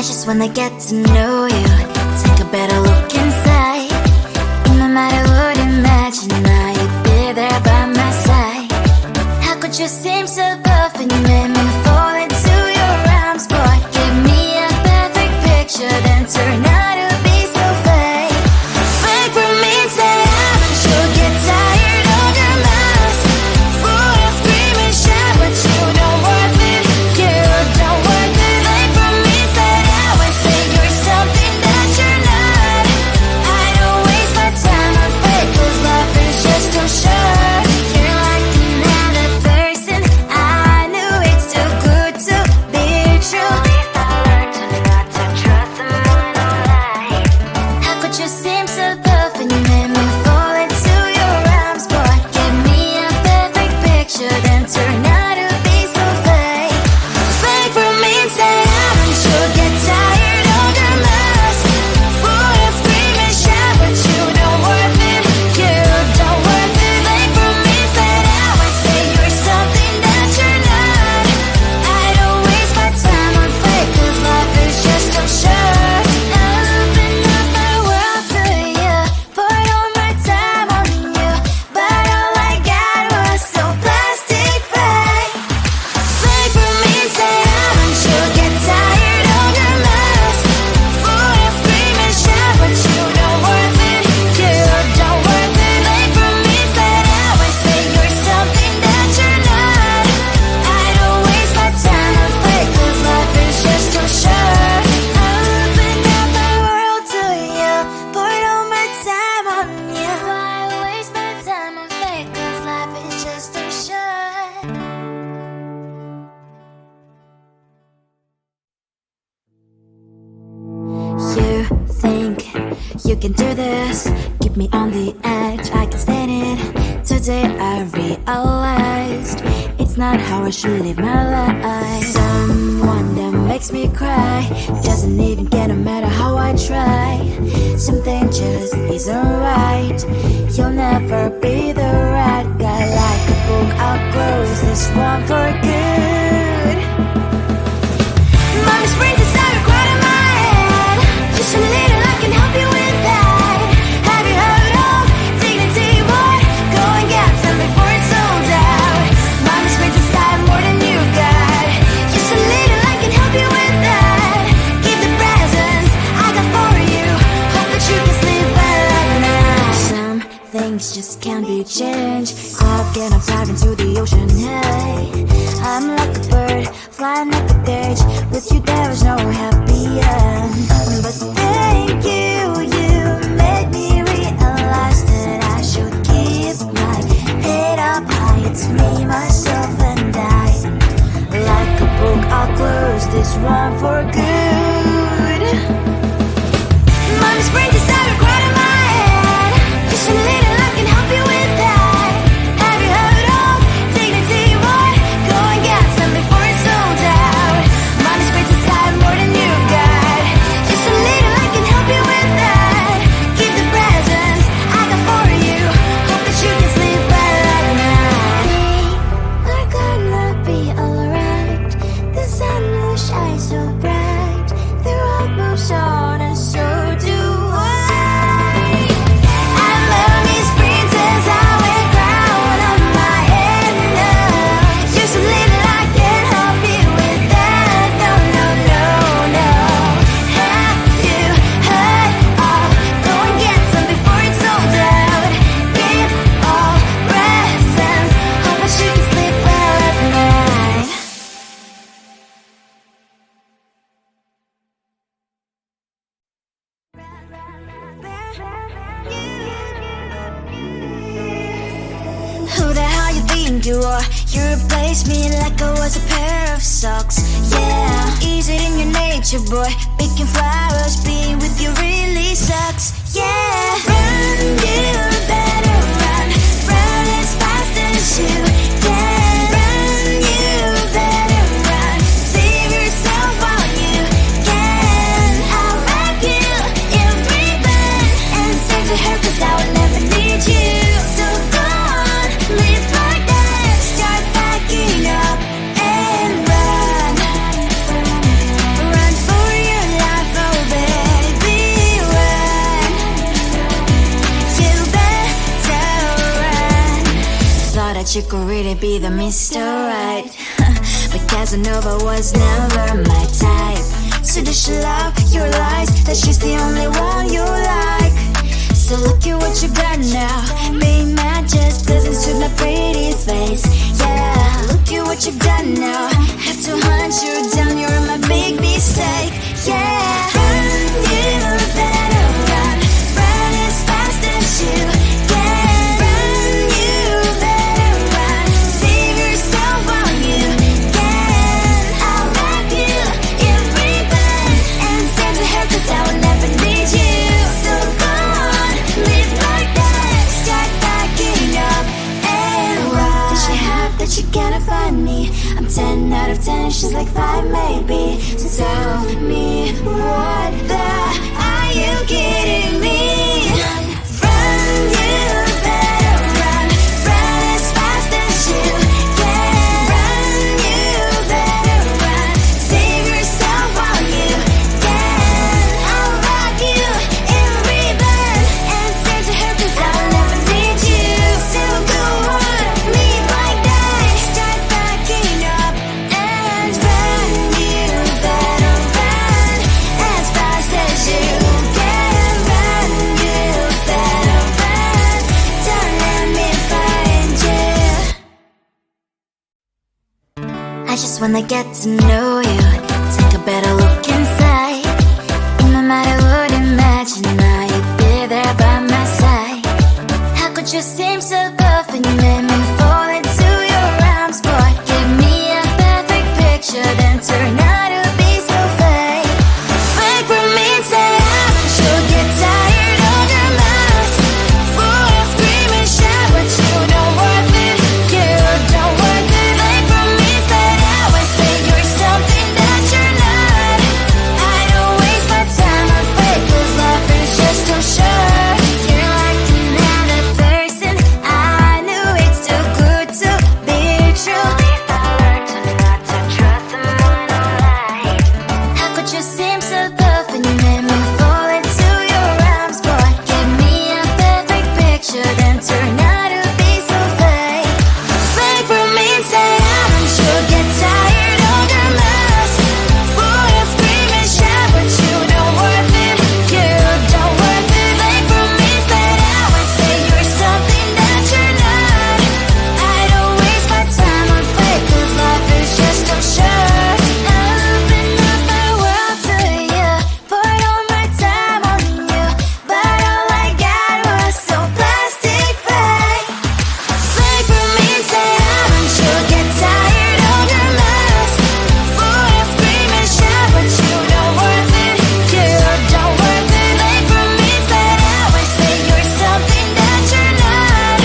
I just wanna get to know you, take a better look inside. No matter what, imagine I you'd be there by my side. How could you seem so good when you made me fall into your arms, boy? Give me a perfect picture, then turn out to be so fake. Fake for me, say I'm sure get tired of your mask. Full of scream and shout, but you don't worth it. You don't worth it. Fake for me, say I would say you're something that you're not. I don't waste my time on fake, 'cause life is just too short. You're like another person. I knew it's too good to be true. I learned to not to trust someone online. How could you seem so tough when you made me fall into your arms, boy? Give me a perfect picture, then turn out to be so fake. Fake for me, say I'm sure get tired of your mask. Full of scream and shout, but you don't worth it. You don't worth it. Fake for me, say I would say you're something that you're not. I don't waste my time on fake, 'cause life is just too short. I open up my world to you, poured all my time on you, but all I got was so plastic fake. Fake for me, say I'm sure get tired of your mask. Full of scream and shout, but you don't worth it. You don't worth it. Fake for me, say I would say you're something that you're not. I don't waste my time on fake, 'cause life is just too short. I opened up my world to you, poured all my time on you. Why waste my time on fake, 'cause life is just too short. You think you can do this, keep me on the edge, I can stand it. Today I realized it's not how I should live my life. Someone that makes me cry doesn't even get, no matter how I try. Something just isn't right. You'll never be the right guy. Like a book, I'll close this one for good. Mommy's brains inside are quite in my head. Just a little, I can help you with that. Have you heard of dignity, boy? Go and get some before it's sold out. Mommy's brains inside more than you got. Just a little, I can help you with that. Keep the presents I got for you. Hope that you can sleep well at night. Some things just can't be changed. I'll get up, dive into the ocean, hey. I'm like a bird, flying like a cage. With you there is no happy end. But thank you, you made me realize that I should keep my head up high. It's me, myself, and I. Like a book, I'll close this one for good. Mommy's brains inside are quite in my head. Just a little, I can help you with that. Have you heard of dignity, boy? Go and get some before it's sold out. Mommy's brains inside more than you got. Just a little, I can help you with that. Keep the presents I got for you. Hope that you can sleep well at night. We are gonna be alright. The sun will shine so bright. The road moves on and so do I. I love these princess, I wear crown on my head now. Just a little, I can help you with that. No, no, no, no. Have you heard of? Go and get some before it's sold out. Give all presents. Hope that you can sleep well at night. Who the hell you think you are? You replaced me like I was a pair of socks. Yeah, is it in your nature, boy? Picking flowers, being with you really sucks. Yeah, run, you better run. Run as fast as you can. Run, you better run. Save yourself while you can. I'll wrap you in ribbon and send to her, 'cause I will never need you. So go on, live like that. Start packing up and run. Run for your that you could really be the Mr. Right. But Casanova was never my type. So does she love your lies, that she's the only one you like? So look at what you got now. Being mad just doesn't suit my pretty face. Yeah, look at what you got now. Have to hunt you down, you're my big mistake. Yeah, run, you better run. Run as fast as you can. Run, you better run. Save yourself while you can. I'll wrap you in ribbon and send to her, 'cause I will never need you. So go on, live like that. Start backing up and run. Does she have that you cannot find me? I'm 10 out of 10, she's like 5 maybe. So tell me, what the are you kidding me? Run, you better run. Run as fast as you can. Run, you better run. Save yourself while you can. I'll wrap you in ribbon and send to her, 'cause I'll never need you. So go on, leave like that. Start backing up and run. You better run as fast as you can. Run, you better run. Don't let me find you. I just wanna get to know you, take a better look inside. No matter what, imagine now you'd be there by my side. How could you seem so good when you made me fall into your arms, boy? Give me a perfect picture, then turn out to be so fake. Fake for me, say haven't you get tired of your mouth? Full of scream and shout, but you don't worth it. You don't worth it. Fake for me, say I always say you're something that you're not. I don't waste my time on fake, 'cause life is just too short. You're like another person. I knew it's too good to be true. I learned to not to trust someone no lie. How could you seem so good when you made me fall into your arms, boy? Give me a perfect picture, then turn out to be so fake. Fake for me, say haven't you get tired of your mess? Full of scream and shout, but you don't worth it. You don't worth it. Fake for me, say I always say you're something that you're not. I don't waste my time on fake, 'cause life is just too short. Open up my world to you, poured all my time on you, but all I got was so plastic fake. Fake for me, say haven't you get tired of your mess? Full of scream and shout, but you don't worth it. You don't worth it. Fake for me, say I always say you're something that you're not.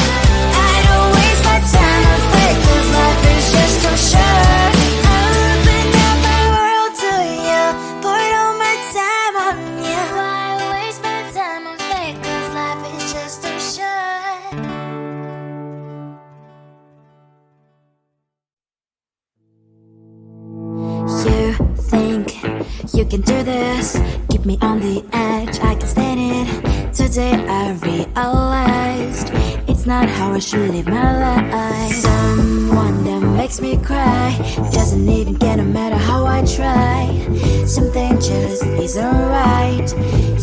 I don't waste my time on fake, 'cause life is just too short. Open up my world to you, poured all my time on you. Why waste my time on fake, 'cause life is just too short. You think you can do this, keep me on the edge, I can stand it. Today I realized it's not how I should live my life. Someone that makes me cry doesn't even get, no matter how I try. Something just isn't right.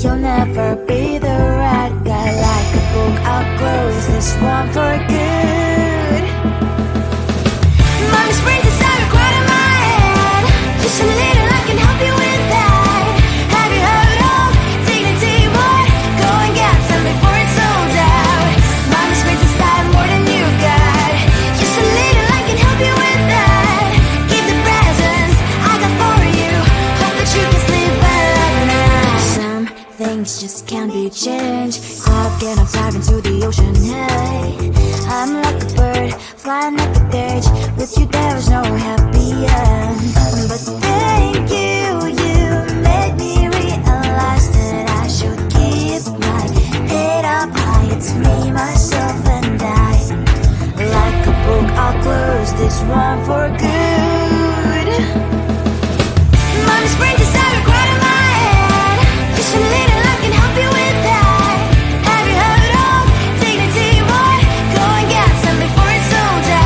You'll never be the right guy. Like a book, I'll close this one for good. Mommy springs inside a quite in my head. Just a little, I can help you with that. Have you heard of dignity, boy? Go and get some before it's sold out. Mommy springs inside more than you got. Just a little, I can help you with that. Keep the presents I got for you. Hope that you can sleep well at night. Some things just can't be changed. Clock and I'm diving to the ocean, hey. I'm like a bird, flying like a cage. With you there was no happy end. But thank you, you made me realize that I should keep my head up high. It's me, myself and I. Like a book, I'll close this one for good. Mommy springs inside a quite in my head. Just a little, I can help you with that. Have you heard of dignity, boy? Go and get some before it's sold out.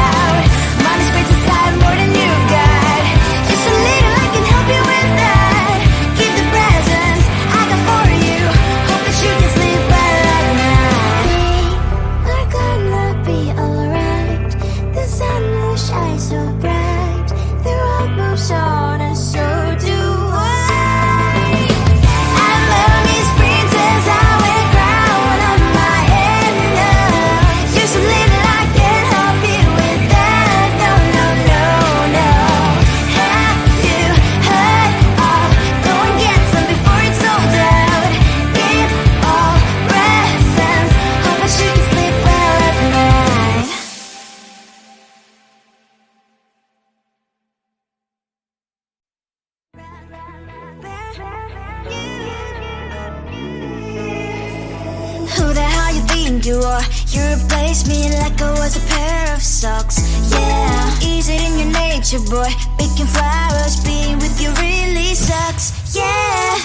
boy. You replaced me like I was a pair of socks. Yeah, is it in your nature, boy? Picking flowers, being with you really sucks. Yeah,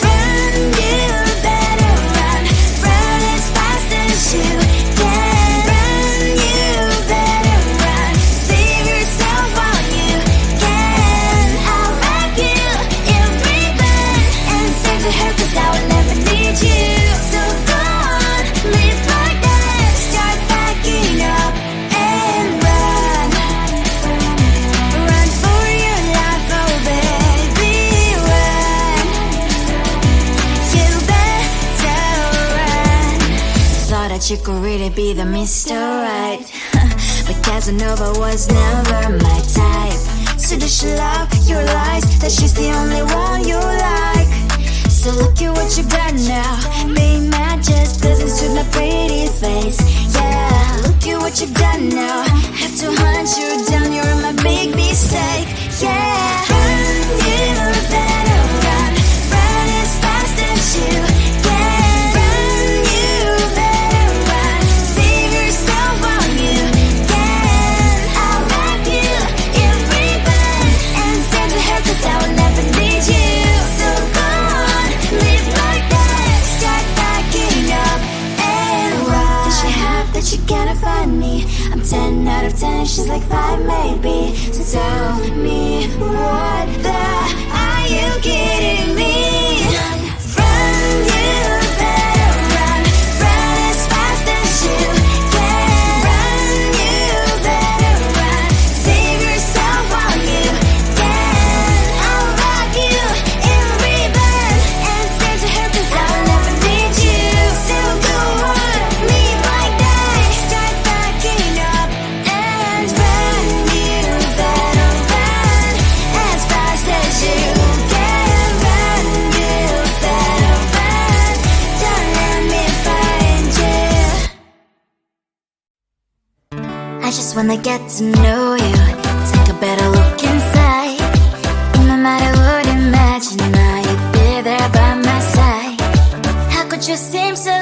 run, you better run. Run as fast as you can. Run, you better run. Save yourself while you can. I'll wrap you in ribbon and send to her, 'cause I will never need you. So go on, live like that. Start backing up and run. Run for your life, oh baby, run. You better run. Thought that you could really be the Mr. Right, but Casanova was never my type. So does she love your lies, that she's the only one you like? So look at what you've done now. Being mad just doesn't suit my pretty face. Yeah, look at what you've done now. Have to hunt you down, you're my big mistake. Yeah, run, you better run. Run as fast as you can. Run, you better run. Save yourself while you can. I'll wrap you in ribbon and send to her, 'cause I will never need you. So go on, live like that. Start backing up and run. Does she have that you cannot find me? I'm 10 out of 10, she's like 5 maybe. So tell me, what the are you kidding me? Run, you better run. Run as fast as you can. Run, you better run. Save yourself while you can. I'll wrap you in ribbon and send to her, 'cause I will never need you. So go on, live like that. Start backing up and run. You better run as fast as you can. Run, you better run. Don't let me find you. I just wanna get to know you, take a better look inside. No matter what, imagine now you'd be there by my side. How could you seem so